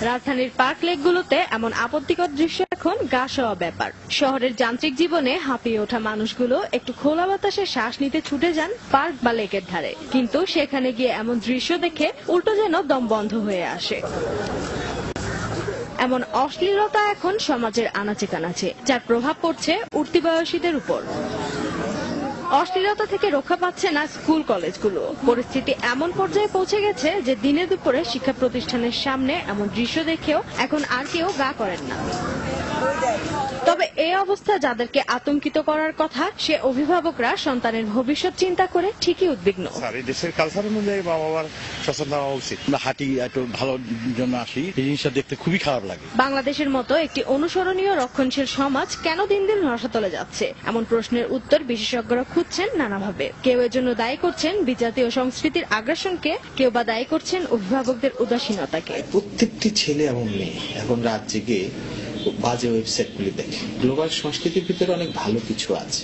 রাজধানীর পার্ক লেকগুলোতে এমন আপত্তিকর দৃশ্য এখন গা সওয়া ব্যাপার। শহরের যান্ত্রিক জীবনে হাঁপিয়ে ওঠা মানুষগুলো একটু খোলা বাতাসে শ্বাস নিতে ছুটে যান পার্ক বা লেকের ধারে, কিন্তু সেখানে গিয়ে এমন দৃশ্য দেখে উল্টো যেন দম বন্ধ হয়ে আসে। এমন অশ্লীলতা এখন সমাজের আনাচে কানাচে, যার প্রভাব পড়ছে উঠতি বয়সীদের উপর। অশ্লীলতা থেকে রক্ষা পাচ্ছে না স্কুল কলেজগুলো। পরিস্থিতি এমন পর্যায়ে পৌঁছে গেছে যে দিনে দুপুরে শিক্ষা প্রতিষ্ঠানের সামনে এমন দৃশ্য দেখেও এখন আর কেউ গা করেন না। তবে এই অবস্থা যাদেরকে আতঙ্কিত করার কথা, সে অভিভাবকরা সন্তানের ভবিষ্যৎ চিন্তা করে ঠিকই উদ্বিগ্ন। দেশের কালচার অনুযায়ী বাবা মার সচেতন হওয়া উচিত। হাঁটি একটু ভালো জন্য আসি, এই জিনিসটা দেখতে খুবই খারাপ লাগে। বাংলাদেশের মতো একটি অনুসরণীয় রক্ষণশীল সমাজ কেন দিন দিন রসাতলে যাচ্ছে, এমন প্রশ্নের উত্তর বিশেষজ্ঞরা খুঁজছেন নানাভাবে। কেউ এর জন্য দায়ী করছেন বিজাতীয় সংস্কৃতির আগ্রাসনকে, কেউ বা দায়ী করছেন অভিভাবকদের উদাসীনতাকে। প্রত্যেকটি ছেলে এবং মেয়ে এখন রাত জেগে বাজে ওয়েবসাইটগুলি দেখে। গ্লোবাল সংস্কৃতির ভিতরে অনেক ভালো কিছু আছে,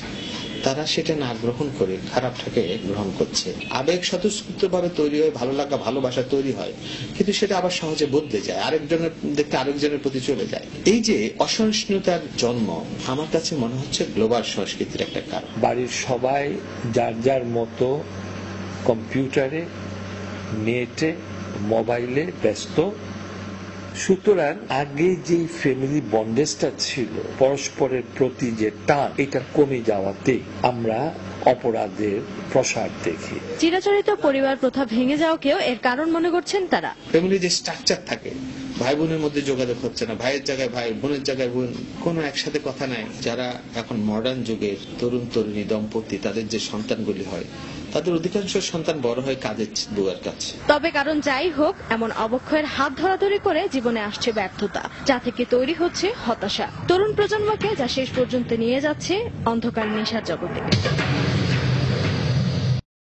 তারা সেটা না গ্রহণ করে খারাপটাকে গ্রহণ করছে। আবেগ স্বতঃস্ফূর্তভাবে তৈরি হয়, ভালো লাগা ভালোবাসা তৈরি হয়, কিন্তু সেটা আবার সহজে বদলে যায়, আরেকজনের দেখতে আরেকজনের প্রতি চলে যায়। এই যে অসহিষ্ণুতার জন্ম আমার কাছে মনে হচ্ছে গ্লোবাল সংস্কৃতির একটা কারণ। বাড়ির সবাই যার যার মতো কম্পিউটারে, নেটে, মোবাইলে ব্যস্ত। সুতরাং আগে যে ফ্যামিলি বন্ডেজটা ছিল, পরস্পরের প্রতি যে টান, এটা কমে যাওয়াতে আমরা অপরাধের প্রসার দেখি। চিরাচরিত পরিবার প্রথা ভেঙে যাওয়াকেও এর কারণ মনে করছেন তারা। ফ্যামিলি যে স্ট্রাকচার থাকে, ভাই বোনের মধ্যে যোগাযোগ হচ্ছে না, ভাইয়ের জায়গায় ভাই, বোনের জায়গায় বোন, কোনো একসাথে কথা নাই। যারা এখন মডার্ন যুগের তরুণ তরুণী দম্পতি, তাদের যে সন্তানগুলি হয়, তাদের অধিকাংশ সন্তান বড় হয় কাজের বুয়ার কাছে। তবে কারণ যাই হোক, এমন অবক্ষয়ের হাত ধরাধরি করে জীবনে আসছে ব্যর্থতা, যা থেকে তৈরি হচ্ছে হতাশা। তরুণ প্রজন্মকে যা শেষ পর্যন্ত নিয়ে যাচ্ছে অন্ধকার নেশার জগতে।